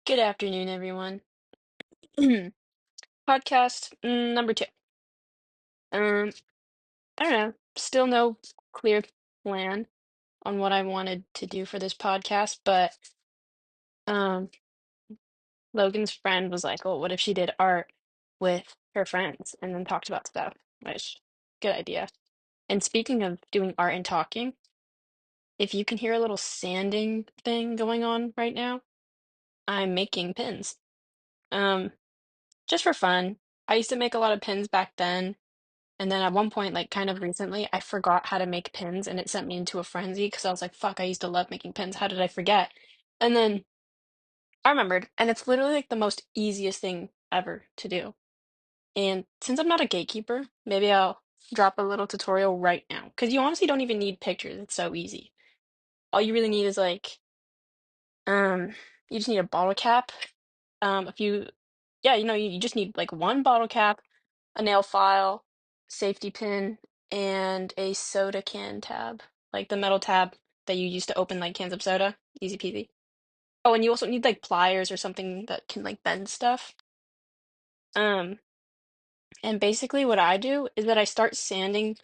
Good afternoon, everyone. Podcast number two. Um, I don't know. Still no clear plan on what I wanted to do for this podcast, but um, Logan's friend was like, "Oh, what if she did art with her friends and then talked about stuff?" Which, good idea. And speaking of doing art and talking, if you can hear a little sanding thing going on right now, I'm making pins. Um, just for fun. I used to make a lot of pins back then. And then at one point, like kind of recently, I forgot how to make pins and it sent me into a frenzy because I was like, fuck, I used to love making pins. How did I forget? And then I remembered, and it's literally like the most easiest thing ever to do. And since I'm not a gatekeeper, maybe I'll drop a little tutorial right now because you honestly don't even need pictures. It's so easy. All you really need is like, um, you just need a bottle cap, a few, yeah, you just need like one bottle cap, a nail file, safety pin, and a soda can tab, like the metal tab that you use to open like cans of soda. Easy peasy. Oh, and you also need like pliers or something that can like bend stuff. Um, and basically what I do is that I start sanding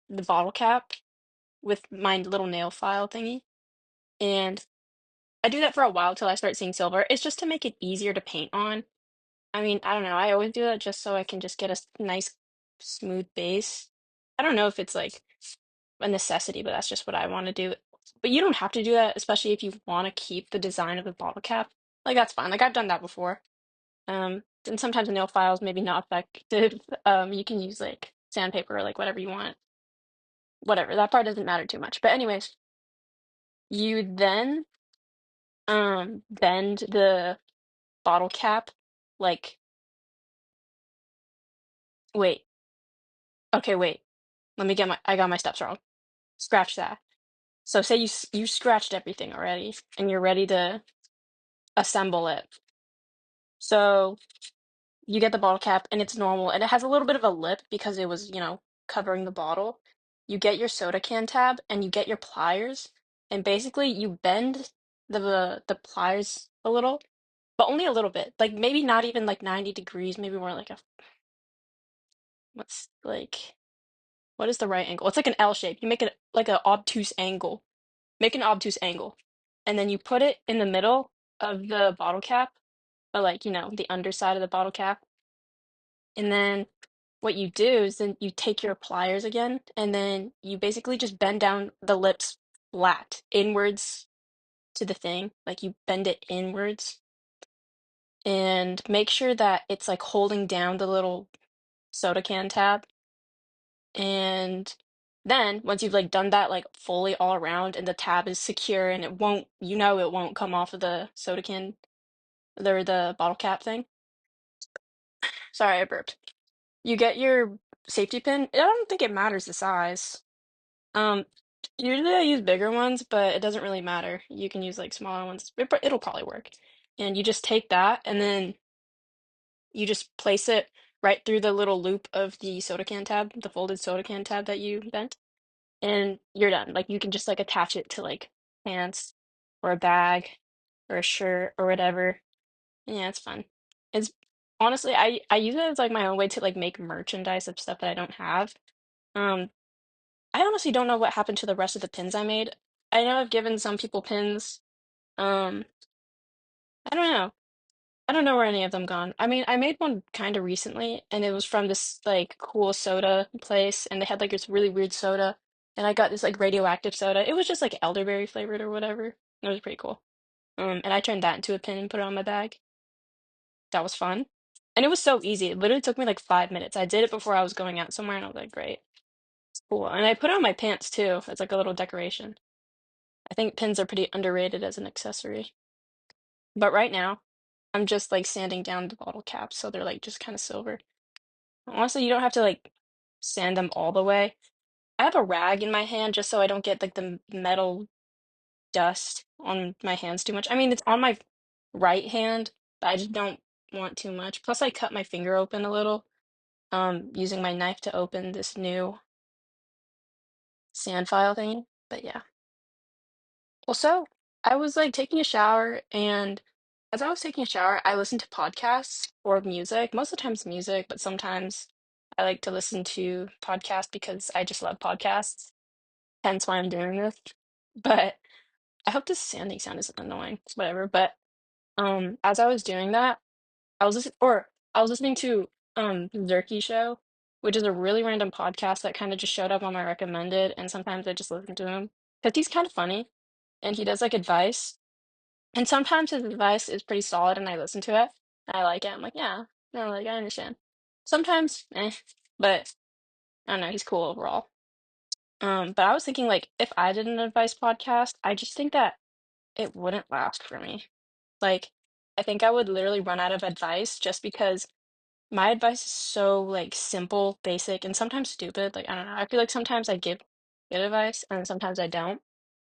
the bottle cap with my little nail file thingy, and I do that for a while till I start seeing silver. It's just to make it easier to paint on. I mean, I don't know. I always do that just so I can just get a nice smooth base. I don't know if it's like a necessity, but that's just what I want to do. But you don't have to do that, especially if you want to keep the design of the bottle cap. Like that's fine. Like I've done that before. And sometimes the nail files maybe not effective. You can use like sandpaper or like whatever you want. Whatever. That part doesn't matter too much. But anyways, you then bend the bottle cap like wait. Okay, wait. I got my steps wrong. Scratch that. So say you scratched everything already and you're ready to assemble it. So you get the bottle cap and it's normal and it has a little bit of a lip because it was, covering the bottle. You get your soda can tab and you get your pliers and basically you bend the pliers a little, but only a little bit. Like maybe not even like 90 degrees, maybe more like a what's like what is the right angle? It's like an L shape. You make it like an obtuse angle. Make an obtuse angle. And then you put it in the middle of the bottle cap, or like, the underside of the bottle cap. And then what you do is then you take your pliers again, and then you basically just bend down the lips flat inwards to the thing. Like you bend it inwards and make sure that it's like holding down the little soda can tab. And then once you've like done that like fully all around and the tab is secure and it won't come off of the soda can the bottle cap thing. Sorry, I burped. You get your safety pin. I don't think it matters the size. Um, Usually I use bigger ones, but it doesn't really matter. You can use like smaller ones. It'll probably work. And you just take that and then you just place it right through the little loop of the soda can tab, the folded soda can tab that you bent, and you're done. Like you can just like attach it to like pants or a bag or a shirt or whatever. Yeah, it's fun. It's honestly, I use it as like my own way to like make merchandise of stuff that I don't have. Um, I honestly don't know what happened to the rest of the pins I made. I know I've given some people pins. Um, I don't know. I don't know where any of them gone. I mean, I made one kind of recently, and it was from this like cool soda place, and they had like this really weird soda, and I got this like radioactive soda. It was just like elderberry flavored or whatever. It was pretty cool. And I turned that into a pin and put it on my bag. That was fun. And it was so easy. It literally took me like 5 minutes. I did it before I was going out somewhere, and I was like, great, it's cool. And I put it on my pants too. It's like a little decoration. I think pins are pretty underrated as an accessory. But right now, I'm just like sanding down the bottle caps so they're like just kind of silver. Honestly, you don't have to like sand them all the way. I have a rag in my hand just so I don't get like the metal dust on my hands too much. I mean, it's on my right hand, but I just don't want too much. Plus, I cut my finger open a little, using my knife to open this new sand file thing. But yeah. Also, I was like taking a shower and As I was taking a shower, I listened to podcasts or music. Most of the times music, but sometimes I like to listen to podcasts because I just love podcasts. Hence why I'm doing this. But I hope this sanding sound isn't annoying. Whatever. But as I was doing that, I was listening to Zerky Show, which is a really random podcast that kind of just showed up on my recommended, and sometimes I just listen to him because he's kind of funny and he does like advice. And sometimes his advice is pretty solid and I listen to it and I like it. I'm like, yeah, no, like I understand. Sometimes, but I don't know, he's cool overall. But I was thinking like if I did an advice podcast, I just think that it wouldn't last for me. Like, I think I would literally run out of advice just because my advice is so like simple, basic, and sometimes stupid. Like, I don't know. I feel like sometimes I give good advice and sometimes I don't.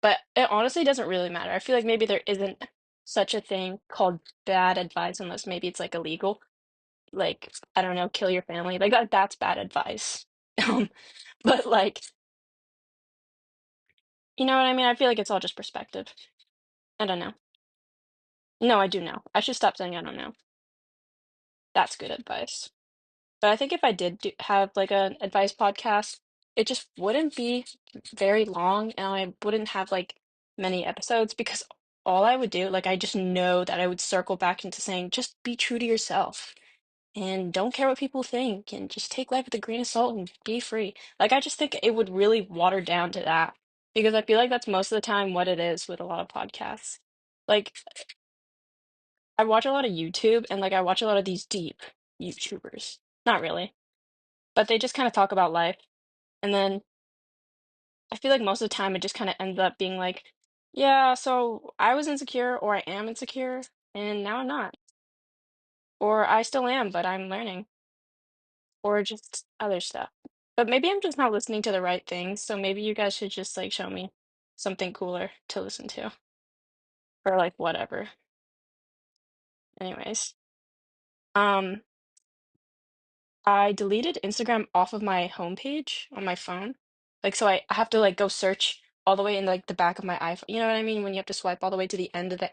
But it honestly doesn't really matter. I feel like maybe there isn't such a thing called bad advice unless maybe it's like illegal. Like, I don't know, kill your family. Like that's bad advice. Um, but like, you know what I mean? I feel like it's all just perspective. I don't know. No, I do know. I should stop saying I don't know. That's good advice. But I think if I did have like an advice podcast, it just wouldn't be very long and I wouldn't have like many episodes because all I would do, like I just know that I would circle back into saying just be true to yourself and don't care what people think and just take life with a grain of salt and be free. Like I just think it would really water down to that because I feel like that's most of the time what it is with a lot of podcasts. Like I watch a lot of YouTube and like I watch a lot of these deep YouTubers. Not really, but they just kind of talk about life. And then I feel like most of the time it just kind of ends up being like, yeah, so I was insecure or I am insecure and now I'm not. Or I still am, but I'm learning. Or just other stuff. But maybe I'm just not listening to the right things, so maybe you guys should just like show me something cooler to listen to or like whatever. Anyways, um I deleted Instagram off of my homepage on my phone. Like, so I have to like go search all the way in like the back of my iPhone. You know what I mean? When you have to swipe all the way to the end of the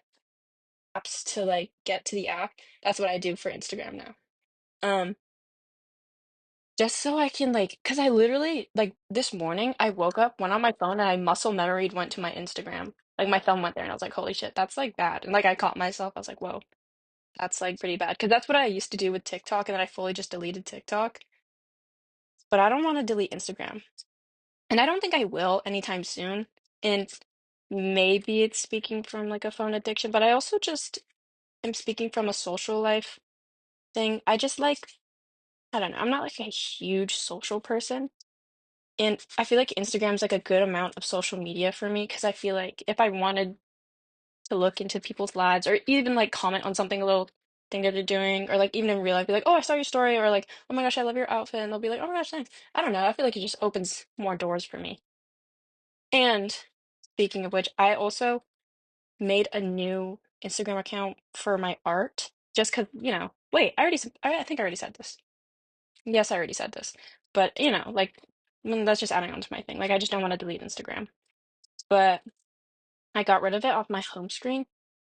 apps to like get to the app. That's what I do for Instagram now. Um, just so I can like, cause I literally like this morning I woke up, went on my phone, and I muscle memoried went to my Instagram. Like my thumb went there, and I was like, holy shit, that's like bad. And like I caught myself. I was like, whoa, that's like pretty bad. Cause that's what I used to do with TikTok, and then I fully just deleted TikTok. But I don't want to delete Instagram. And I don't think I will anytime soon. And maybe it's speaking from like a phone addiction, but I also just am speaking from a social life thing. I just like, I don't know, I'm not like a huge social person. And I feel like Instagram's like a good amount of social media for me because I feel like if I wanted to look into people's lives or even like comment on something a little thing that they're doing, or like even in real life, be like, oh, I saw your story, or like, oh my gosh, I love your outfit. And they'll be like, oh my gosh, thanks. I don't know. I feel like it just opens more doors for me. And speaking of which, I also made a new Instagram account for my art just because, wait, I think I already said this. Yes, I already said this. But, like, that's just adding on to my thing. Like, I just don't want to delete Instagram. But I got rid of it off my home screen.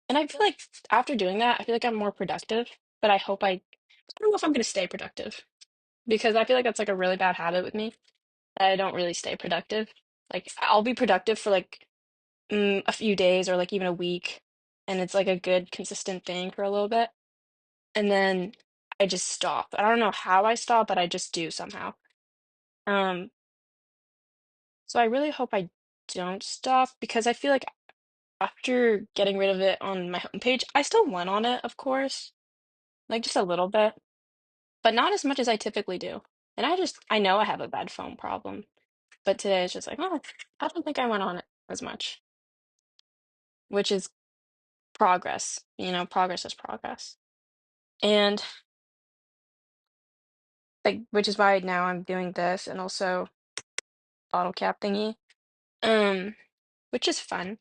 And I feel like after doing that, I feel like I'm more productive. But I don't know if I'm going to stay productive because I feel like that's like a really bad habit with me. That I don't really stay productive. Like, I'll be productive for like a few days or like even a week, and it's like a good consistent thing for a little bit, and then I just stop. I don't know how I stop, but I just do somehow. Um, so I really hope I don't stop because I feel like after getting rid of it on my homepage, I still went on it, of course, like just a little bit, but not as much as I typically do. And I know I have a bad phone problem, but today it's just like, oh, I don't think I went on it as much, which is progress. Progress is progress. And like, which is why now I'm doing this and also bottle cap thingy. Um, which is fun.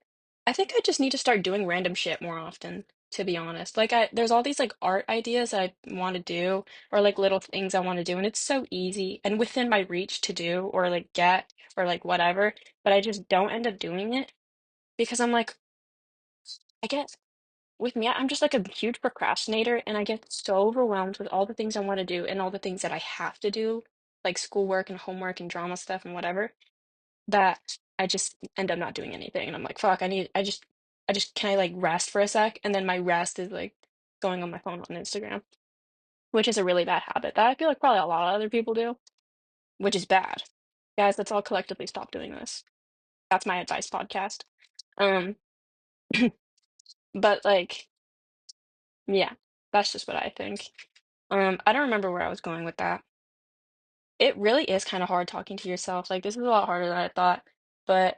I think I just need to start doing random shit more often, to be honest. Like there's all these like art ideas that I want to do or like little things I want to do, and it's so easy and within my reach to do or like get or like whatever, but I just don't end up doing it because I'm like, I get with me, I'm just like a huge procrastinator, and I get so overwhelmed with all the things I want to do and all the things that I have to do, like schoolwork and homework and drama stuff and whatever, that I just end up not doing anything. And I'm like, fuck, can I like rest for a sec? And then my rest is like going on my phone on Instagram, which is a really bad habit that I feel like probably a lot of other people do, which is bad. Guys, let's all collectively stop doing this. That's my advice podcast. Um, but like, yeah, that's just what I think. I don't remember where I was going with that. It really is kind of hard talking to yourself. Like, this is a lot harder than I thought. But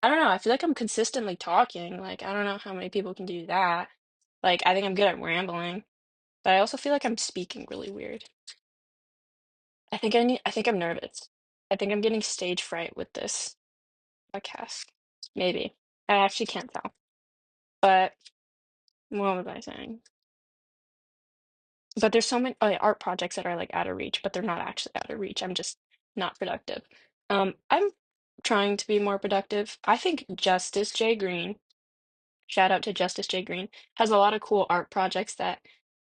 I don't know. I feel like I'm consistently talking. Like, I don't know how many people can do that. Like, I think I'm good at rambling, but I also feel like I'm speaking really weird. I think I'm nervous. I think I'm getting stage fright with this podcast. Maybe. I actually can't tell. But what was I saying? But there's so many art projects that are like out of reach, but they're not actually out of reach. I'm just not productive. I'm trying to be more productive. I think Justice J. Green, shout out to Justice J. Green, has a lot of cool art projects that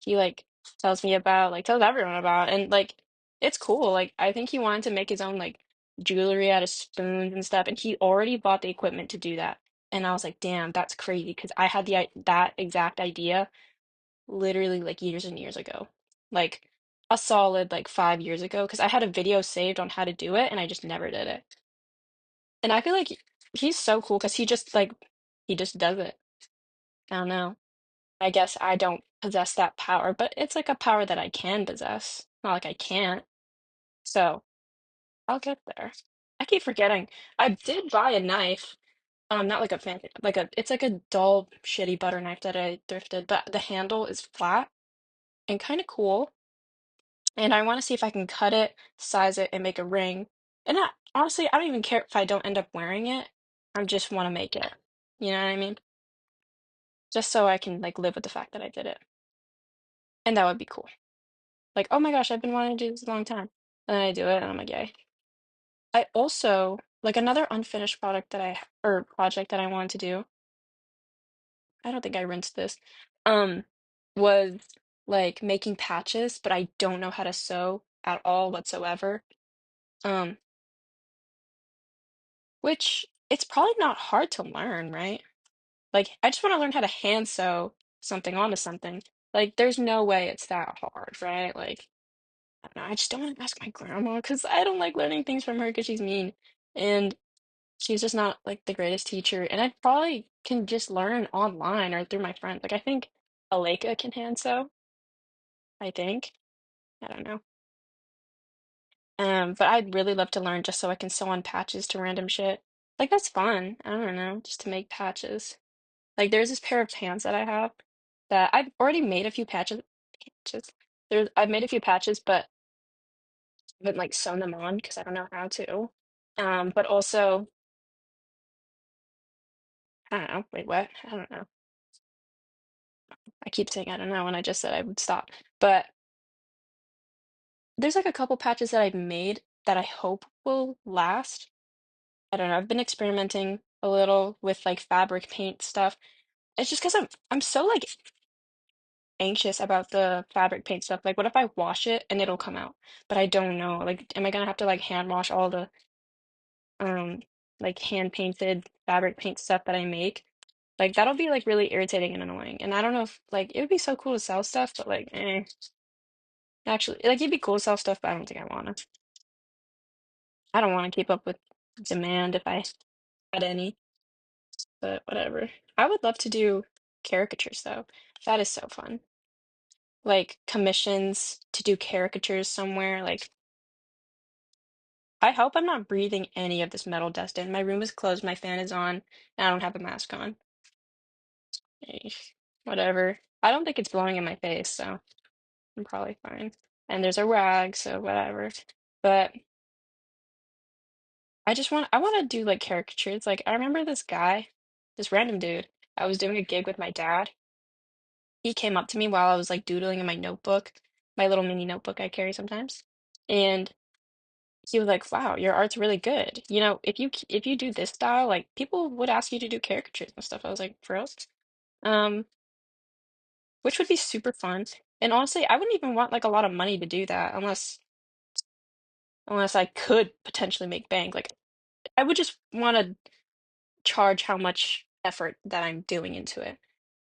he like tells me about, like tells everyone about, and like it's cool. Like I think he wanted to make his own like jewelry out of spoons and stuff, and he already bought the equipment to do that. And I was like, damn, that's crazy because I had that exact idea literally like years and years ago. Like a solid like 5 years ago, because I had a video saved on how to do it and I just never did it. And I feel like he's so cool because he just does it. I don't know. I guess I don't possess that power, but it's like a power that I can possess. Not like I can't. So I'll get there. I keep forgetting. I did buy a knife. Not like a fancy, it's like a dull, shitty butter knife that I thrifted, but the handle is flat and kind of cool. And I want to see if I can cut it, size it, and make a ring. And honestly, I don't even care if I don't end up wearing it. I just want to make it. You know what I mean? Just so I can like live with the fact that I did it. And that would be cool. Like, oh my gosh, I've been wanting to do this a long time. And then I do it, and I'm like, yay. I also like another unfinished product that or project that I wanted to do. I don't think I rinsed this. Um, was like making patches, but I don't know how to sew at all whatsoever. Um, Which it's probably not hard to learn, right? Like, I just want to learn how to hand sew something onto something. Like, there's no way it's that hard, right? Like, I don't know. I just don't want to ask my grandma because I don't like learning things from her because she's mean. And she's just not like the greatest teacher. And I probably can just learn online or through my friends. Like, I think Aleka can hand sew, I think. I don't know. But I'd really love to learn just so I can sew on patches to random shit. Like, that's fun. I don't know, just to make patches. Like there's this pair of pants that I have that I've already made a few patches. I've made a few patches, but I haven't like sewn them on because I don't know how to. But also I don't know. Wait, what? I don't know. I keep saying I don't know, and I just said I would stop. But there's like a couple patches that I've made that I hope will last. I don't know. I've been experimenting a little with like fabric paint stuff. It's just because I'm so like anxious about the fabric paint stuff. Like, what if I wash it and it'll come out? But I don't know. Like, am I gonna have to like hand wash all the um like hand painted fabric paint stuff that I make? Like, that'll be like really irritating and annoying. And I don't know if like it would be so cool to sell stuff, but like, actually, like it'd be cool to sell stuff, but I don't think I wanna. I don't want to keep up with demand if I had any, but whatever. I would love to do caricatures though. That is so fun. Like commissions to do caricatures somewhere. Like I hope I'm not breathing any of this metal dust in. My room is closed, my fan is on, and I don't have a mask on. Eh, whatever. I don't think it's blowing in my face, so I'm probably fine. And there's a rag, so whatever. But I want to do like caricatures. Like I remember this guy, this random dude. I was doing a gig with my dad. He came up to me while I was like doodling in my notebook, my little mini notebook I carry sometimes. And he was like, "Wow, your art's really good. You know, if you do this style, like people would ask you to do caricatures and stuff." I was like, "For real?" Um, which would be super fun. And honestly, I wouldn't even want like a lot of money to do that unless I could potentially make bank. Like I would just want to charge how much effort that I'm doing into it.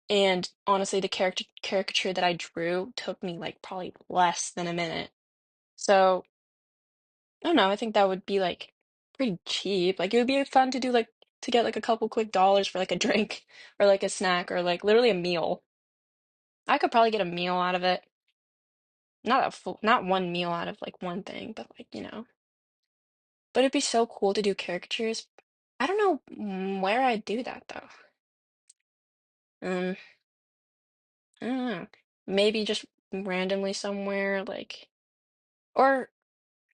And honestly, the caricature that I drew took me like probably less than a minute. So I don't know, I think that would be like pretty cheap. Like it would be fun to do like to get like a couple quick dollars for like a drink or like a snack or like literally a meal. I could probably get a meal out of it. Not one meal out of like one thing, but like, But it'd be so cool to do caricatures. I don't know where I'd do that though. Um, I don't know. Maybe just randomly somewhere, like, or,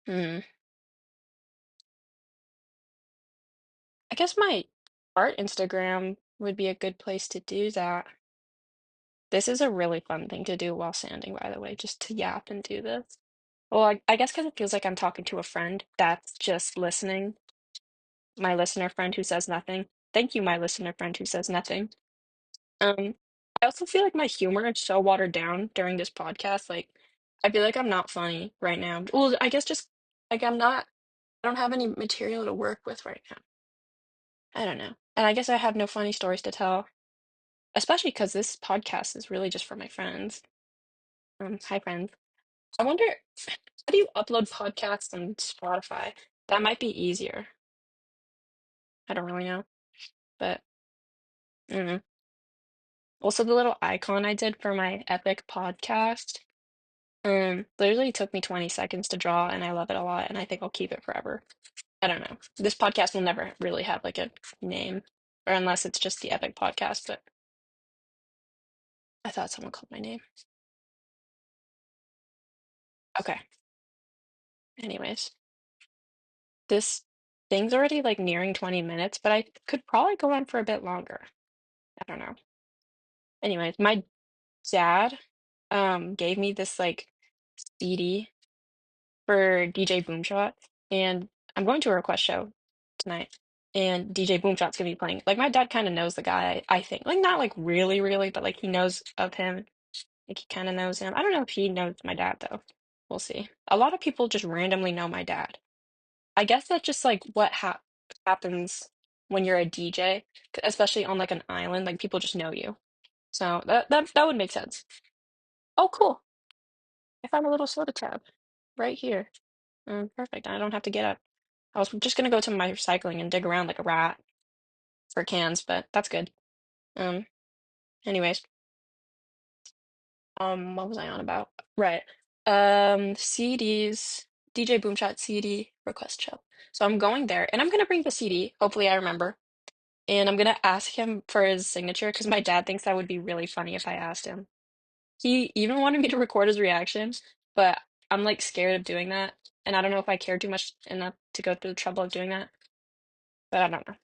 hmm, I guess my art Instagram would be a good place to do that. This is a really fun thing to do while sanding, by the way, just to yap and do this. Well, I guess because it feels like I'm talking to a friend that's just listening, my listener friend who says nothing. Thank you, my listener friend who says nothing. Um, I also feel like my humor is so watered down during this podcast. Like, I feel like I'm not funny right now. Well, I guess just like I don't have any material to work with right now. I don't know. And I guess I have no funny stories to tell, especially because this podcast is really just for my friends. Hi friends. I wonder, how do you upload podcasts on Spotify? That might be easier. I don't really know, but mm. Also the little icon I did for my epic podcast. Literally took me 20 seconds to draw, and I love it a lot, and I think I'll keep it forever. I don't know. This podcast will never really have like a name, or unless it's just the Epic Podcast, but I thought someone called my name. Okay. Anyways, this thing's already like nearing 20 minutes, but I could probably go on for a bit longer. I don't know. Anyways, my dad gave me this like CD for DJ Boomshot, and I'm going to a request show tonight, and DJ Boomshot's gonna be playing. Like my dad kind of knows the guy, I think. Like not like really, really, but like he knows of him. Like he kind of knows him. I don't know if he knows my dad though. We'll see. A lot of people just randomly know my dad. I guess that's just like what happens when you're a DJ, especially on like an island. Like people just know you. So that would make sense. Oh, cool. I found a little soda tab right here. Perfect. I don't have to get up. I was just gonna go to my recycling and dig around like a rat for cans, but that's good. Um, anyways, what was I on about? Right. CDs, DJ Boomshot CD request show. So I'm going there and I'm gonna bring the CD. Hopefully I remember. And I'm gonna ask him for his signature because my dad thinks that would be really funny if I asked him. He even wanted me to record his reaction, but I'm like scared of doing that. And I don't know if I care too much enough to go through the trouble of doing that. But I don't know.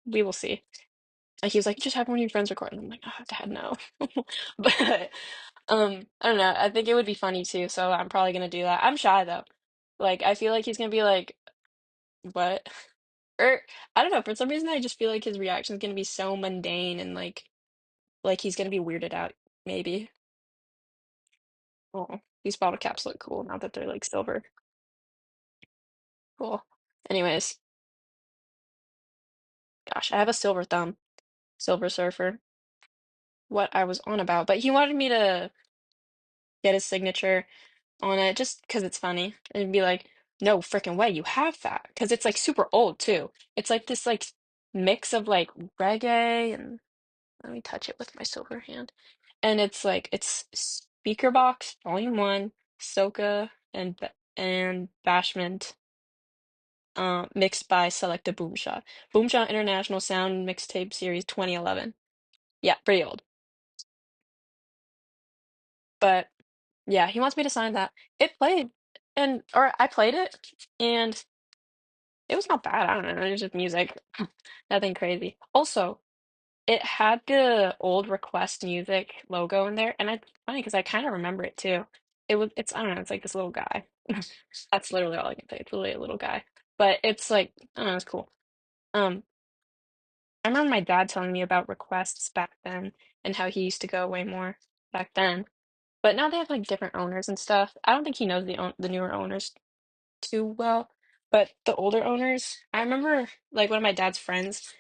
We will see. And he was like, just have one of your friends record. And I'm like, oh, Dad, no. But I don't know. I think it would be funny too, so I'm probably gonna do that. I'm shy though. Like I feel like he's gonna be like, what? Or I don't know, for some reason I just feel like his reaction is gonna be so mundane and like he's gonna be weirded out, maybe. Oh, these bottle caps look cool now that they're like silver. Cool. Anyways, gosh, I have a silver thumb, Silver Surfer. What I was on about, but he wanted me to get his signature on it just because it's funny and be like, no freaking way, you have that because it's like super old too. It's like this like mix of like reggae and let me touch it with my silver hand, and it's like it's Speaker Box Volume One, Soca and Bashment, mixed by Selecta Boomshot. Boomshot International Sound Mixtape Series 2011. Yeah, pretty old, but yeah, he wants me to sign that. It played, and or I played it, and it was not bad. I don't know. It was just music. Nothing crazy. Also, it had the old Request Music logo in there, and it's funny because I kind of remember it too. It's I don't know, it's like this little guy. That's literally all I can say. It's literally a little guy. But it's like, I don't know, it's cool. Um, I remember my dad telling me about requests back then and how he used to go way more. back then. But now they have like different owners and stuff. I don't think he knows the newer owners too well, but the older owners, I remember like one of my dad's friends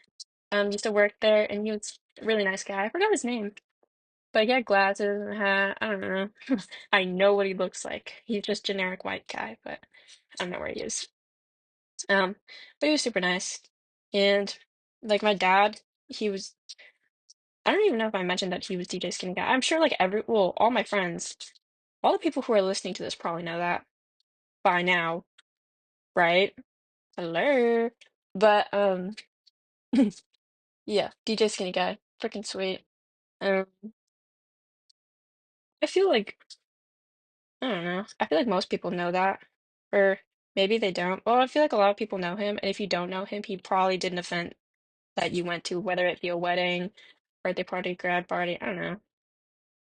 used to work there, and he was a really nice guy. I forgot his name, but he had glasses and a hat. I don't know. I know what he looks like. He's just generic white guy, but I don't know where he is. Um, but he was super nice. And like my dad, he was I don't even know if I mentioned that he was DJ Skinny Guy. I'm sure like all my friends, all the people who are listening to this probably know that by now, right? Hello. But yeah, DJ Skinny Guy, freaking sweet. Um, I feel like I don't know. I feel like most people know that, or maybe they don't. Well, I feel like a lot of people know him, and if you don't know him, he probably did an event that you went to, whether it be a wedding, birthday party, grad party. I don't know.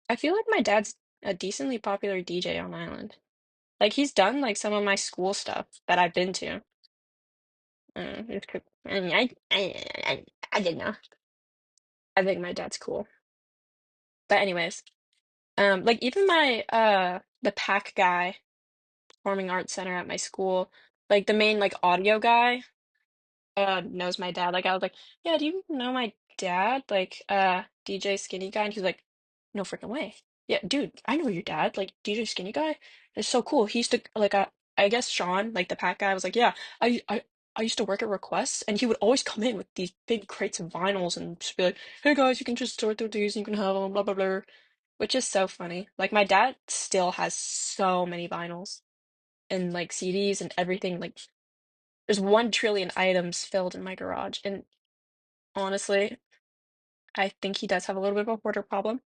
I feel like my dad's a decently popular DJ on Island. Like he's done like some of my school stuff that I've been to. It's cool. I mean, I didn't know. I think my dad's cool. But anyways, like even my the pack guy, performing arts center at my school, like the main like audio guy, knows my dad. Like I was like, yeah, do you know my dad? Like DJ Skinny Guy, and he's like, no freaking way. Yeah, dude, I know your dad. Like DJ Skinny Guy, it's so cool. He used to like I guess Sean, like the pack guy, was like, yeah, I used to work at Requests, and he would always come in with these big crates of vinyls and just be like, hey guys, you can just sort through these, and you can have them, blah blah blah, which is so funny. Like my dad still has so many vinyls and like CDs and everything. Like there's 1 trillion items filled in my garage, and honestly, I think he does have a little bit of a hoarder problem,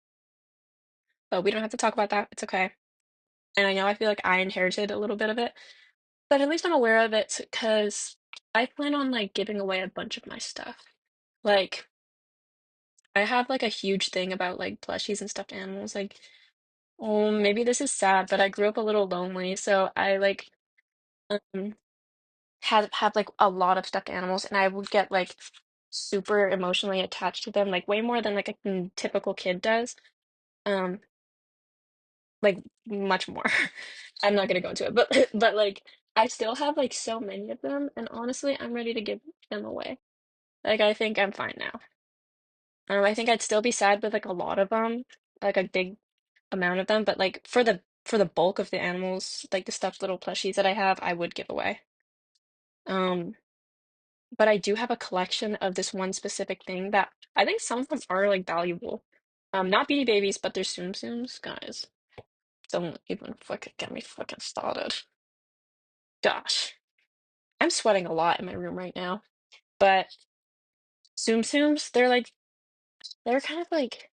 but we don't have to talk about that. It's okay. And I know I feel like I inherited a little bit of it, but at least I'm aware of it because I plan on like giving away a bunch of my stuff. Like, I have like a huge thing about like plushies and stuffed animals. Like, oh, maybe this is sad, but I grew up a little lonely, so I like um have like a lot of stuffed animals, and I would get like super emotionally attached to them, like way more than like a typical kid does. Um, like much more. I'm not gonna go into it, but but like I still have like so many of them, and honestly, I'm ready to give them away. Like I think I'm fine now. I think I'd still be sad with like a lot of them, like a big amount of them, but like for the bulk of the animals, like the stuffed little plushies that I have, I would give away. Um, but I do have a collection of this one specific thing that I think some of them are like valuable. Not Beanie Babies, but they're Tsum Tsums, guys. Don't even fucking get me fucking started. Gosh, I'm sweating a lot in my room right now. But Tsum Tsums, they're kind of like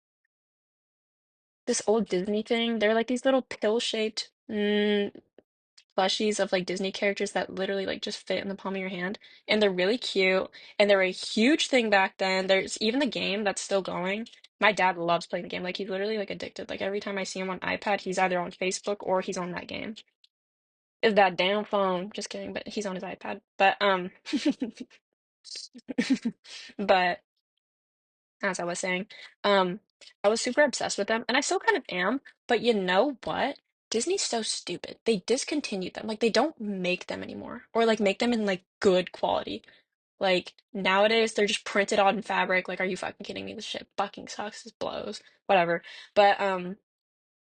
this old Disney thing. They're like these little pill-shaped plushies of like Disney characters that literally like just fit in the palm of your hand. And they're really cute. And they're a huge thing back then. There's even the game that's still going. My dad loves playing the game. Like he's literally like addicted. Like every time I see him on iPad, he's either on Facebook or he's on that game. Is that damn phone. Just kidding, but he's on his iPad. But but as I was saying, um, I was super obsessed with them, and I still kind of am. But you know what? Disney's so stupid. They discontinued them. Like they don't make them anymore, or like make them in like good quality. Like nowadays, they're just printed on fabric. Like, are you fucking kidding me? This shit fucking sucks. This blows. Whatever. But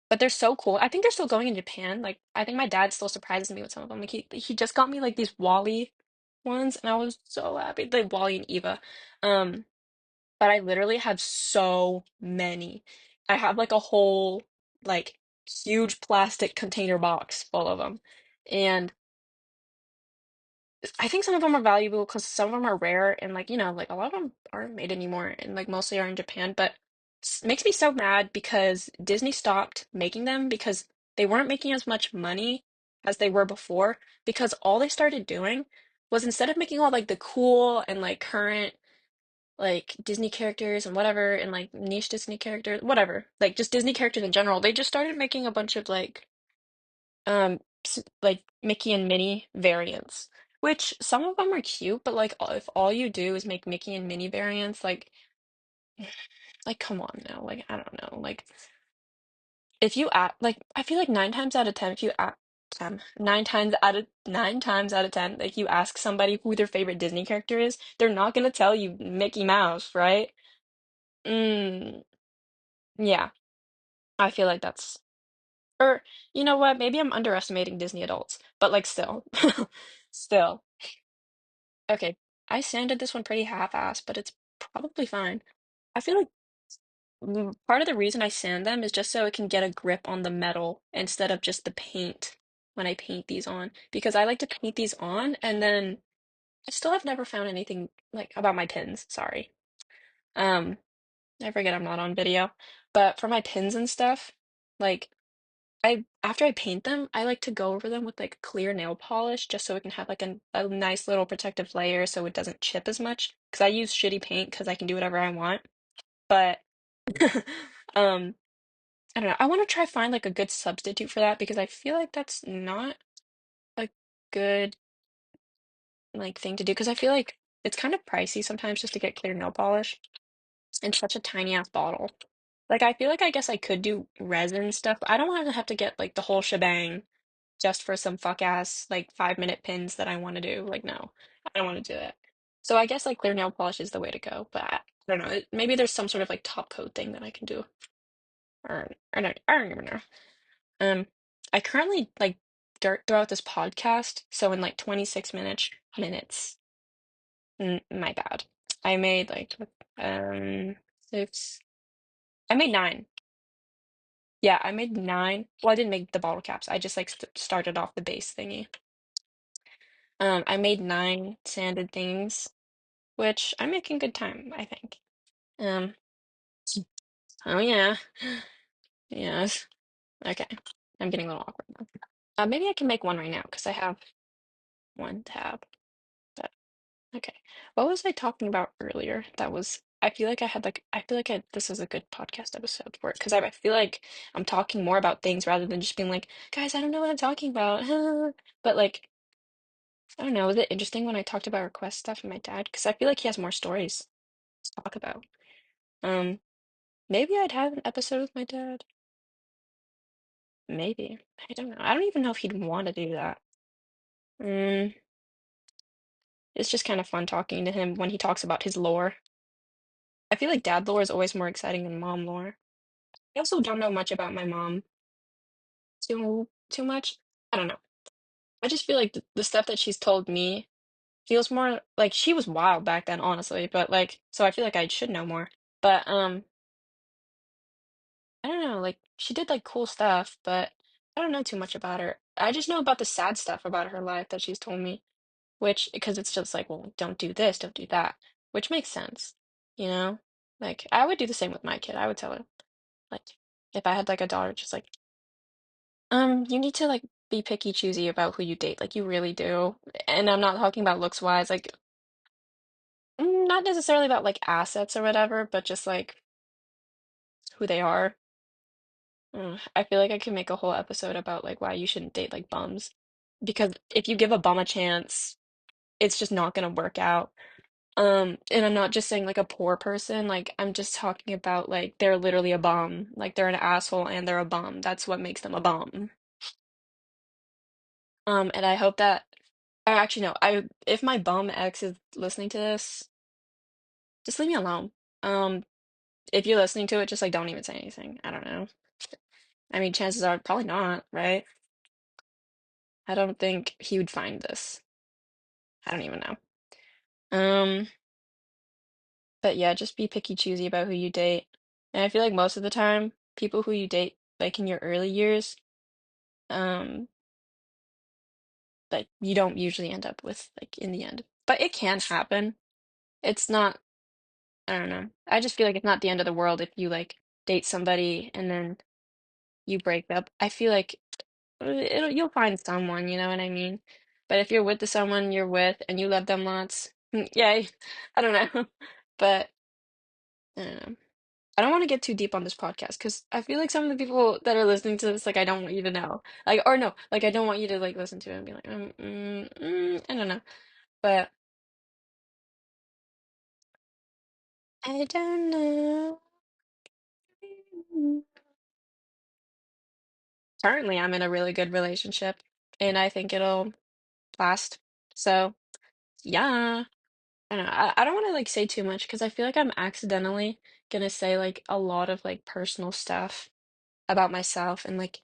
but they're so cool. I think they're still going in Japan. Like, I think my dad still surprises me with some of them. Like he just got me like these Wally ones, and I was so happy. Like Wally and Eva. Um. But I literally have so many. I have like a whole like huge plastic container box full of them. And I think some of them are valuable because some of them are rare and like, like a lot of them aren't made anymore and like mostly are in Japan, but makes me so mad because Disney stopped making them because they weren't making as much money as they were before because all they started doing was instead of making all like the cool and like current like Disney characters and whatever, and like niche Disney characters, whatever, like just Disney characters in general. They just started making a bunch of like Mickey and Minnie variants, which some of them are cute, but like if all you do is make Mickey and Minnie variants, like come on now, like I don't know, like if you ask, like, I feel like 9 times out of 10, if you ask, 9 times out of 10, like you ask somebody who their favorite Disney character is, they're not gonna tell you Mickey Mouse, right? Mm, yeah, I feel like that's, or you know what? Maybe I'm underestimating Disney adults, but like still, still. Okay, I sanded this one pretty half-assed, but it's probably fine. I feel like part of the reason I sand them is just so it can get a grip on the metal instead of just the paint when I paint these on. Because I like to paint these on and then I still have never found anything like about my pins, sorry. Um, I forget I'm not on video. But for my pins and stuff, like I after I paint them, I like to go over them with like clear nail polish just so it can have like a nice little protective layer so it doesn't chip as much. Because I use shitty paint because I can do whatever I want. But um I don't know. I want to try find like a good substitute for that because I feel like that's not a good like thing to do because I feel like it's kind of pricey sometimes just to get clear nail polish in such a tiny ass bottle. Like I feel like I guess I could do resin stuff, but I don't want to have to get like the whole shebang just for some fuck ass like 5 minute pins that I want to do. Like no, I don't want to do that. So I guess like clear nail polish is the way to go, but I don't know. Maybe there's some sort of like top coat thing that I can do, or no, I don't even know. Um, I currently like dirt throughout this podcast, so in like 26 minutes, my bad. I made like six. I made nine. Yeah, I made nine. Well, I didn't make the bottle caps. I just like started off the base thingy. I made nine sanded things, which I'm making good time, I think. Um, oh yeah, yes. Okay, I'm getting a little awkward now. Maybe I can make one right now because I have one tab. Okay. What was I talking about earlier? That was, I feel like I had like, I feel like this is a good podcast episode for it because I feel like I'm talking more about things rather than just being like, guys, I don't know what I'm talking about. But like, I don't know, was it interesting when I talked about request stuff and my dad? Because I feel like he has more stories to talk about. Um, Maybe I'd have an episode with my dad. Maybe. I don't know. I don't even know if he'd want to do that. Mm, it's just kind of fun talking to him when he talks about his lore. I feel like dad lore is always more exciting than mom lore. I also don't know much about my mom too much. I don't know. I just feel like the stuff that she's told me feels more like she was wild back then, honestly. But like, so I feel like I should know more. But I don't know. Like, she did like cool stuff, but I don't know too much about her. I just know about the sad stuff about her life that she's told me, which because it's just like, well, don't do this, don't do that, which makes sense, you know? Like, I would do the same with my kid. I would tell her, like, if I had like a daughter, just like you need to like be picky choosy about who you date. Like you really do. And I'm not talking about looks wise, like not necessarily about like assets or whatever, but just like who they are. I feel like I could make a whole episode about like why you shouldn't date like bums. Because if you give a bum a chance, it's just not gonna work out. And I'm not just saying like a poor person, like I'm just talking about like they're literally a bum. Like they're an asshole and they're a bum. That's what makes them a bum. And I hope that, or actually no, if my bum ex is listening to this, just leave me alone. Um, if you're listening to it, just like don't even say anything. I don't know. I mean, chances are probably not, right? I don't think he would find this. I don't even know. Um, but yeah, just be picky choosy about who you date. And I feel like most of the time, people who you date like in your early years, um, like you don't usually end up with like in the end. But it can happen. It's not I don't know. I just feel like it's not the end of the world if you like date somebody and then you break up. I feel like you'll find someone, you know what I mean? But if you're with the someone you're with and you love them lots, yay. I don't know. But I don't know. I don't want to get too deep on this podcast because I feel like some of the people that are listening to this, like, I don't want you to know. Like, or no, like, I don't want you to like listen to it and be like, I don't know. But I don't know. Currently, I'm in a really good relationship, and I think it'll last. So, yeah. I don't know. I don't want to like say too much because I feel like I'm accidentally gonna say like a lot of like personal stuff about myself and like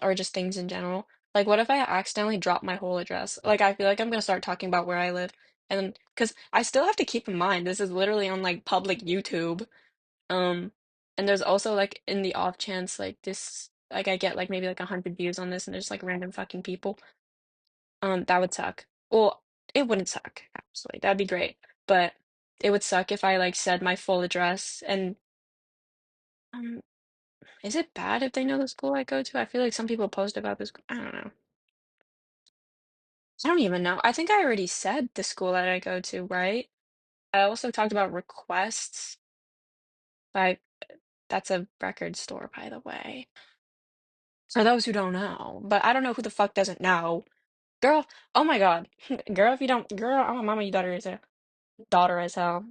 or just things in general. Like what if I accidentally drop my whole address? Like I feel like I'm gonna start talking about where I live and because I still have to keep in mind this is literally on like public YouTube. Um and there's also like in the off chance like this like I get like maybe like 100 views on this and there's like random fucking people. That would suck. Well, it wouldn't suck, actually. That'd be great. But it would suck if I like said my full address and um is it bad if they know the school I go to? I feel like some people post about this. I don't know. I don't even know. I think I already said the school that I go to, right? I also talked about requests. Like that's a record store, by the way. For those who don't know. But I don't know who the fuck doesn't know. Girl, oh my God. Girl, if you don't, girl, I'm a mama, you daughter as hell. Daughter as hell.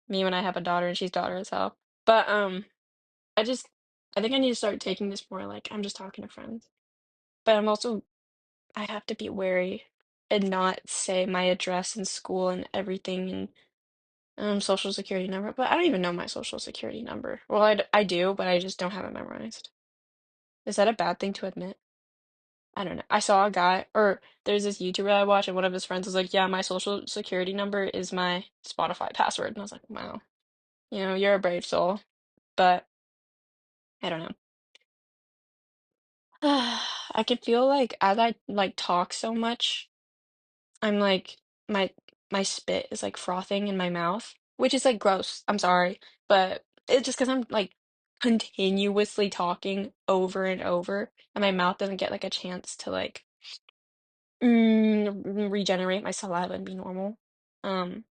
Me when I have a daughter and she's daughter as hell. But I just I think I need to start taking this more like I'm just talking to friends. But I'm also I have to be wary and not say my address and school and everything and social security number. But I don't even know my social security number. Well, I do, but I just don't have it memorized. Is that a bad thing to admit? I don't know. I saw a guy, or there's this YouTuber I watch, and one of his friends was like, "Yeah, my social security number is my Spotify password," and I was like, "Wow, you're a brave soul." But I don't know. I can feel like as I like talk so much, I'm like my my spit is like frothing in my mouth, which is like gross. I'm sorry, but it's just because I'm like continuously talking over and over, and my mouth doesn't get like a chance to like regenerate my saliva and be normal. Um,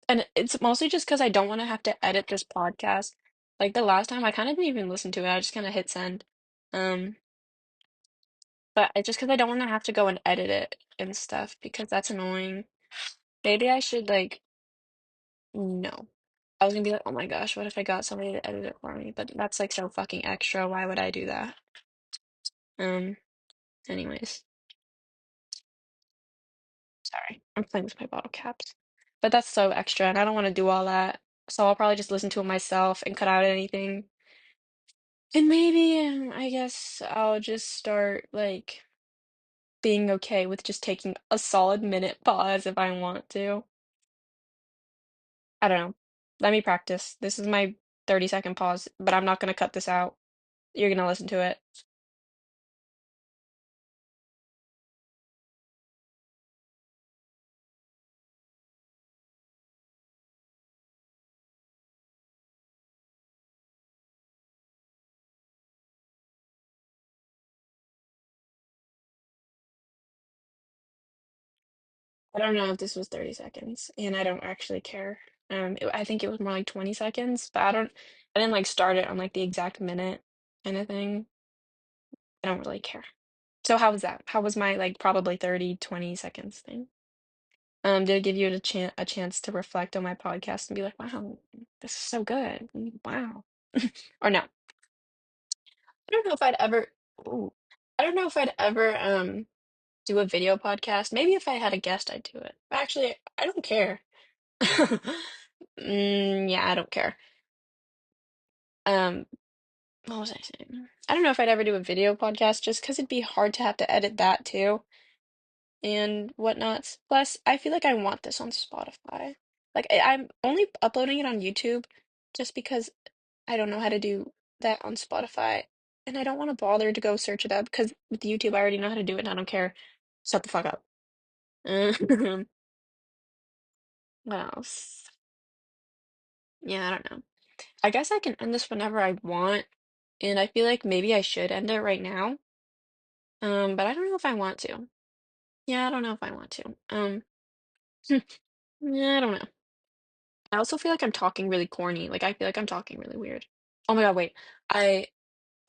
and it's mostly just because I don't want to have to edit this podcast. Like the last time, I kind of didn't even listen to it. I just kind of hit send. Um, but it's just because I don't want to have to go and edit it and stuff because that's annoying. Maybe I should like no. I was gonna be like, oh my gosh, what if I got somebody to edit it for me? But that's like so fucking extra. Why would I do that? Um, anyways, sorry. I'm playing with my bottle caps. But that's so extra and I don't want to do all that. So I'll probably just listen to it myself and cut out anything. And maybe I guess I'll just start like being okay with just taking a solid minute pause if I want to. I don't know. Let me practice. This is my 30-second pause, but I'm not gonna cut this out. You're gonna listen to it. I don't know if this was 30 seconds, and I don't actually care. I think it was more like 20 seconds, but I didn't like start it on like the exact minute kind of thing. I don't really care. So how was that? How was my like probably 30, 20 seconds thing? Did it give you a chance to reflect on my podcast and be like, wow, this is so good. Wow. Or no? I don't know if I'd ever ooh, I don't know if I'd ever do a video podcast. Maybe if I had a guest, I'd do it. Actually, I don't care. Yeah, I don't care. Um, what was I saying? I don't know if I'd ever do a video podcast just because it'd be hard to have to edit that too and whatnot. Plus, I feel like I want this on Spotify. Like I'm only uploading it on YouTube just because I don't know how to do that on Spotify, and I don't want to bother to go search it up because with YouTube I already know how to do it and I don't care. Shut the fuck up. What else? Yeah, I don't know. I guess I can end this whenever I want, and I feel like maybe I should end it right now. But I don't know if I want to. Yeah, I don't know if I want to. Yeah, I don't know. I also feel like I'm talking really corny. Like I feel like I'm talking really weird. Oh my God, wait. I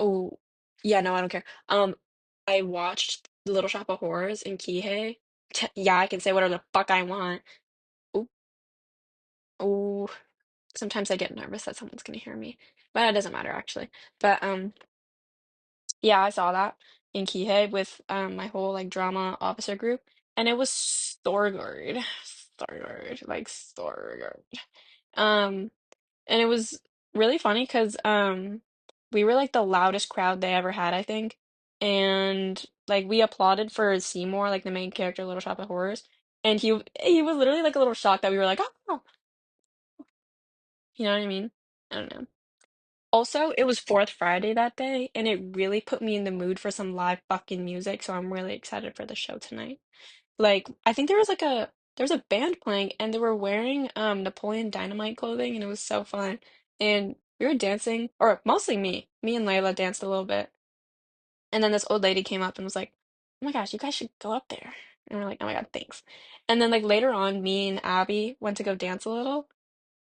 oh yeah, no, I don't care. I watched Little Shop of Horrors in Kihei. Yeah, I can say whatever the fuck I want. Oh, oh. Sometimes I get nervous that someone's gonna hear me, but it doesn't matter actually. But Yeah, I saw that in Kihei with my whole like drama officer group, and it was so good, so good, like so good. Um, and it was really funny because we were like the loudest crowd they ever had, I think, and like we applauded for Seymour, like the main character, of Little Shop of Horrors, and he was literally like a little shocked that we were like, oh, you know what I mean? I don't know. Also, it was Fourth Friday that day, and it really put me in the mood for some live fucking music, so I'm really excited for the show tonight. Like, I think there was a band playing and they were wearing Napoleon Dynamite clothing and it was so fun. And we were dancing, or mostly me. Me and Layla danced a little bit. And then this old lady came up and was like, "Oh my gosh, you guys should go up there." And we're like, "Oh my God, thanks." And then like later on, me and Abby went to go dance a little.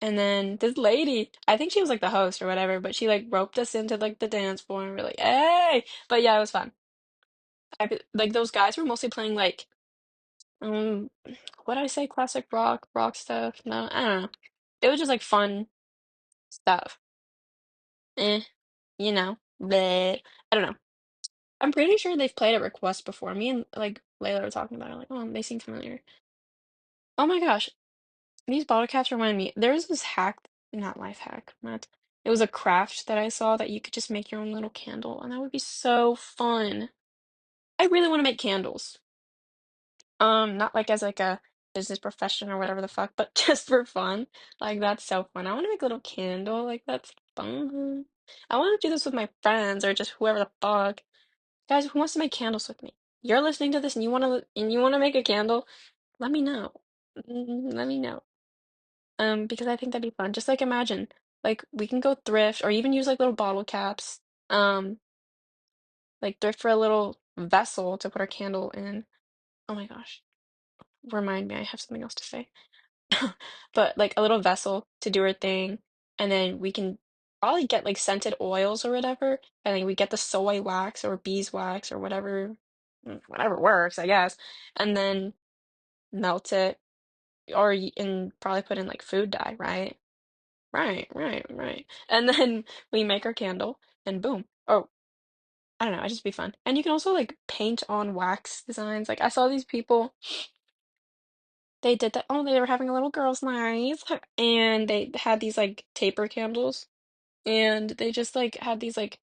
And then this lady, I think she was like the host or whatever, but she like roped us into like the dance floor and we're like, "Hey!" But yeah, it was fun. Like those guys were mostly playing like um, what did I say? Classic rock stuff? No, I don't know. It was just like fun stuff. Eh, but I don't know. I'm pretty sure they've played at Request before. Me and like Layla were talking about it. Like, oh, they seem familiar. Oh my gosh, these bottle caps remind me. There was this hack, not life hack, what? It was a craft that I saw that you could just make your own little candle, and that would be so fun. I really want to make candles. Not like as like a business profession or whatever the fuck, but just for fun. Like that's so fun. I want to make a little candle. Like that's fun. I want to do this with my friends or just whoever the fuck. Guys, who wants to make candles with me? You're listening to this and you want to make a candle? Let me know. Let me know. Because I think that'd be fun. Just like imagine, like we can go thrift or even use like little bottle caps. Um, like thrift for a little vessel to put our candle in. Oh my gosh. Remind me, I have something else to say. But like a little vessel to do her thing, and then we can probably get like scented oils or whatever, and then we get the soy wax or beeswax or whatever, whatever works, I guess, and then melt it, and probably put in like food dye, right? Right. And then we make our candle, and boom. Oh, I don't know, it'd just be fun. And you can also like paint on wax designs. Like I saw these people. They did that. Oh, they were having a little girls' night, and they had these like taper candles, and they just like had these like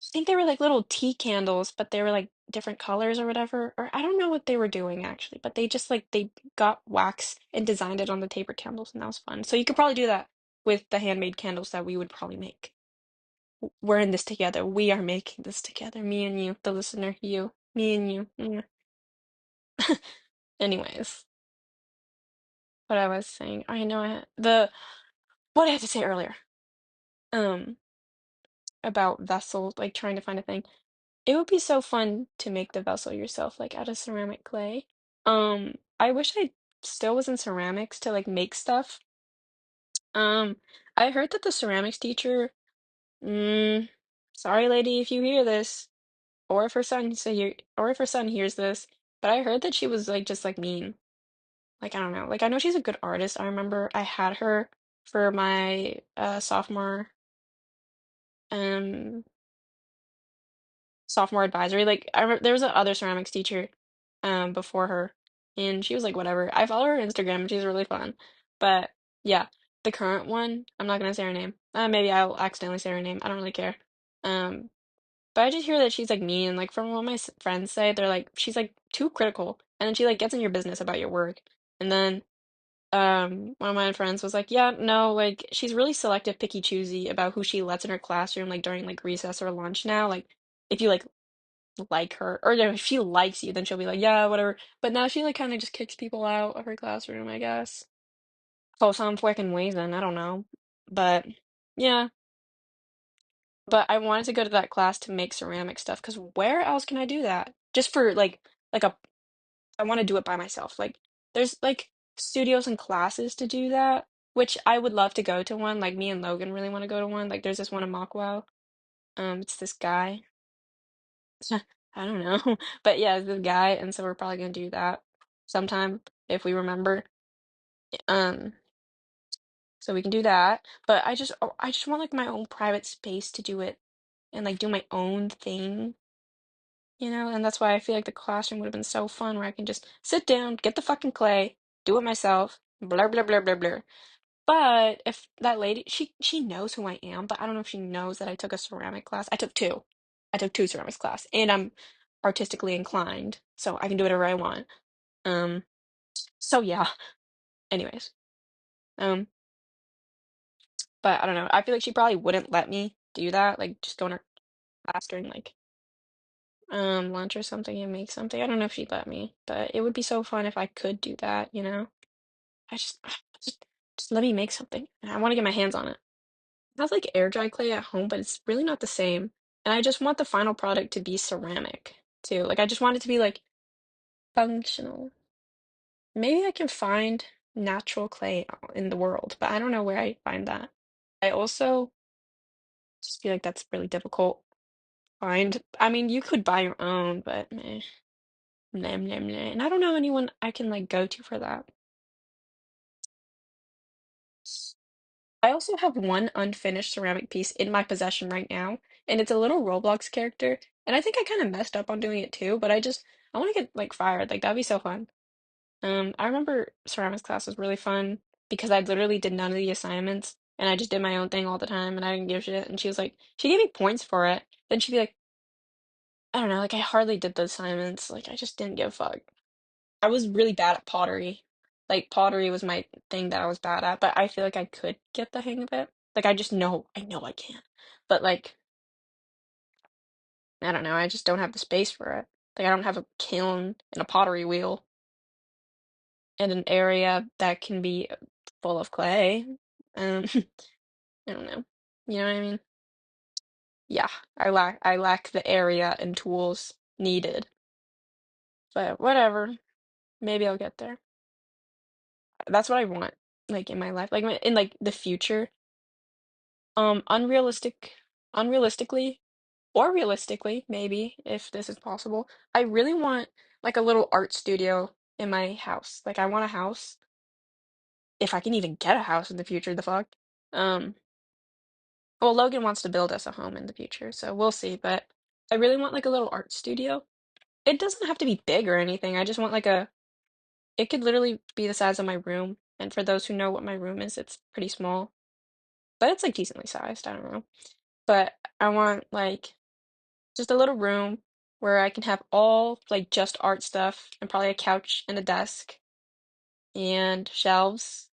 I think they were like little tea candles, but they were like different colors or whatever. Or I don't know what they were doing actually, but they just like they got wax and designed it on the taper candles, and that was fun. So you could probably do that with the handmade candles that we would probably make. We're in this together. We are making this together. Me and you, the listener, you, me and you. Anyways, what I was saying, I know I had the what I had to say earlier. um about vessel, like trying to find a thing. It would be so fun to make the vessel yourself, like out of ceramic clay. I wish I still was in ceramics to like make stuff. Um, I heard that the ceramics teacher, mm, sorry lady if you hear this, or if her son so you or if her son hears this, but I heard that she was like just like mean. Like I don't know. Like I know she's a good artist. I remember I had her for my sophomore um sophomore advisory. Like I remember there was a other ceramics teacher before her and she was like whatever. I follow her Instagram and she's really fun. But yeah, the current one, I'm not gonna say her name. Maybe I'll accidentally say her name. I don't really care. Um but I just hear that she's like mean. Like from what my friends say, they're like she's like too critical and then she like gets in your business about your work. And then one of my friends was like, yeah, no, like she's really selective, picky, choosy about who she lets in her classroom, like during like recess or lunch now. Like if you like her or no, if she likes you then she'll be like yeah whatever, but now she like kind of just kicks people out of her classroom, I guess, for some fucking reason, I don't know, but yeah, but I wanted to go to that class to make ceramic stuff because where else can I do that just for like a I want to do it by myself, like there's like studios and classes to do that, which I would love to go to one, like me and Logan really want to go to one, like there's this one in Mockwell. It's this guy. I don't know. But yeah, it's this guy, and so we're probably gonna do that sometime if we remember. Um, so we can do that. But I just want like my own private space to do it and like do my own thing, and that's why I feel like the classroom would have been so fun where I can just sit down, get the fucking clay, do it myself, blah blah blah blah blah. But if that lady, she knows who I am, but I don't know if she knows that I took a ceramic class. I took two. I took two ceramics class, and I'm artistically inclined, so I can do whatever I want. Um, so yeah. Anyways, um, but I don't know. I feel like she probably wouldn't let me do that, like just go in her class during like lunch or something and make something. I don't know if she'd let me, but it would be so fun if I could do that. I just just just let me make something. I want to get my hands on it. I have like air dry clay at home, but it's really not the same. And I just want the final product to be ceramic too. Like I just want it to be like functional. Maybe I can find natural clay in the world, but I don't know where I find that. I also just feel like that's really difficult to find. I mean, you could buy your own, but meh, meh, meh, meh. And I don't know anyone I can like go to for that. I also have one unfinished ceramic piece in my possession right now, and it's a little Roblox character. And I think I kind of messed up on doing it too, but I want to get like fired. Like that'd be so fun. I remember ceramics class was really fun because I literally did none of the assignments and I just did my own thing all the time and I didn't give a shit. And she was like, she gave me points for it. Then she'd be like, I don't know, like I hardly did the assignments. Like I just didn't give a fuck. I was really bad at pottery. Like pottery was my thing that I was bad at, but I feel like I could get the hang of it. Like I know I can. But like, I don't know, I just don't have the space for it. Like I don't have a kiln and a pottery wheel and an area that can be full of clay. I don't know. You know what I mean? Yeah, I lack the area and tools needed. But whatever. Maybe I'll get there. That's what I want, like in my life. Like in like the future. Unrealistically, or realistically, maybe, if this is possible, I really want like a little art studio in my house. Like I want a house, if I can even get a house in the future, the fuck. Um, well, Logan wants to build us a home in the future, so we'll see, but I really want like a little art studio. It doesn't have to be big or anything. I just want like it could literally be the size of my room. And for those who know what my room is, it's pretty small, but it's like decently sized. I don't know. But I want like just a little room where I can have all like just art stuff and probably a couch and a desk and shelves.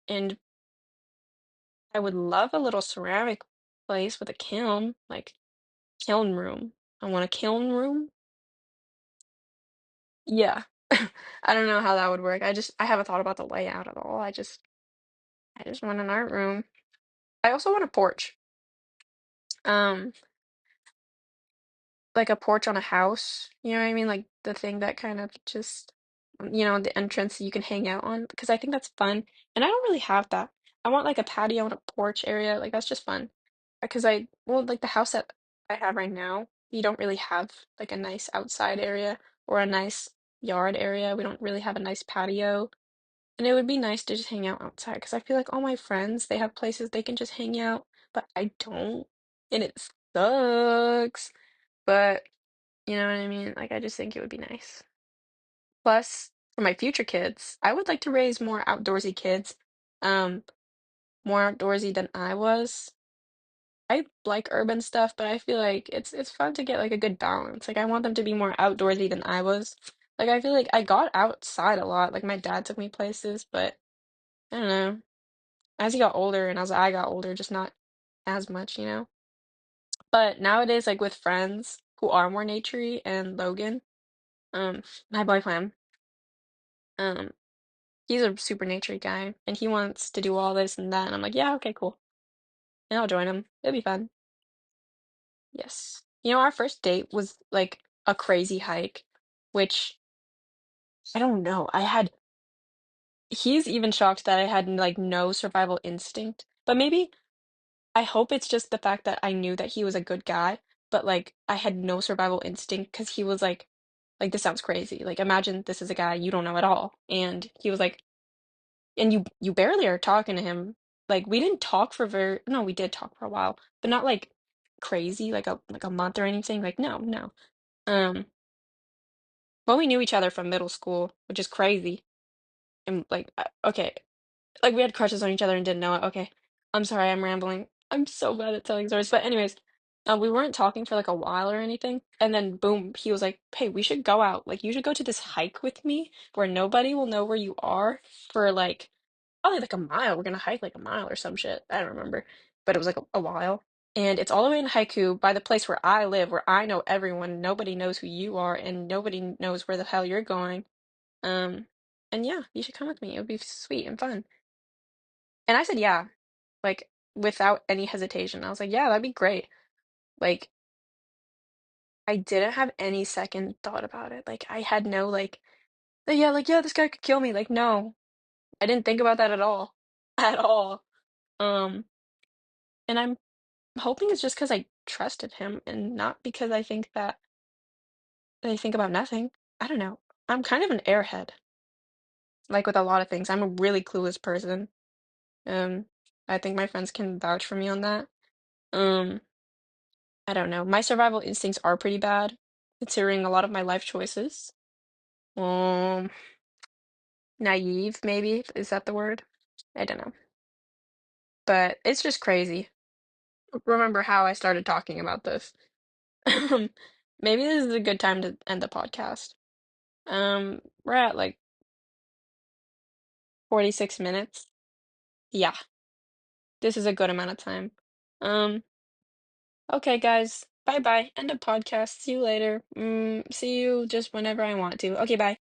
And I would love a little ceramic place with a kiln, like kiln room. I want a kiln room. Yeah. I don't know how that would work. I haven't thought about the layout at all. I just want an art room. I also want a porch. Um, like a porch on a house, you know what I mean? Like the thing that kind of just, the entrance you can hang out on, because I think that's fun. And I don't really have that. I want like a patio and a porch area. Like that's just fun. Because well, like the house that I have right now, you don't really have like a nice outside area or a nice yard area. We don't really have a nice patio. And it would be nice to just hang out outside because I feel like all my friends, they have places they can just hang out, but I don't. And it sucks. But you know what I mean? Like, I just think it would be nice. Plus, for my future kids, I would like to raise more outdoorsy kids, um, more outdoorsy than I was. I like urban stuff, but I feel like it's fun to get like a good balance. Like, I want them to be more outdoorsy than I was. Like, I feel like I got outside a lot. Like, my dad took me places, but I don't know. As he got older and as I got older, just not as much. But nowadays, like with friends who are more naturey and Logan, my boyfriend. Um, he's a super naturey guy, and he wants to do all this and that, and I'm like, yeah, okay, cool. And I'll join him. It'll be fun. Yes. Our first date was like a crazy hike, which I don't know. He's even shocked that I had like no survival instinct. But maybe I hope it's just the fact that I knew that he was a good guy, but like I had no survival instinct because he was like this sounds crazy. Like imagine this is a guy you don't know at all, and he was like, and you barely are talking to him. Like we didn't talk for very no, we did talk for a while, but not like crazy, like a month or anything. Like, no, no. Um, well, we knew each other from middle school, which is crazy. And like, okay, like we had crushes on each other and didn't know it. Okay, I'm sorry, I'm rambling. I'm so bad at telling stories. But anyways, we weren't talking for like a while or anything, and then boom, he was like, "Hey, we should go out. Like, you should go to this hike with me where nobody will know where you are for like probably like a mile. We're gonna hike like a mile or some shit. I don't remember, but it was like a while." And it's all the way in Haiku by the place where I live, where I know everyone. Nobody knows who you are, and nobody knows where the hell you're going. Um, and yeah, you should come with me. It would be sweet and fun. And I said, yeah, like without any hesitation. I was like, yeah, that'd be great. Like, I didn't have any second thought about it. Like, I had no, like, yeah, this guy could kill me. Like, no, I didn't think about that at all. At all. Um, and I'm hoping it's just because I trusted him and not because I think about nothing. I don't know. I'm kind of an airhead, like with a lot of things. I'm a really clueless person. Um, I think my friends can vouch for me on that. Um, I don't know. My survival instincts are pretty bad, considering a lot of my life choices. Um, Naive, maybe, is that the word? I don't know. But it's just crazy. Remember how I started talking about this. Um, Maybe this is a good time to end the podcast. We're at like 46 minutes. Yeah, this is a good amount of time. Um, okay, guys. Bye bye. End of podcast. See you later. See you just whenever I want to. Okay, bye.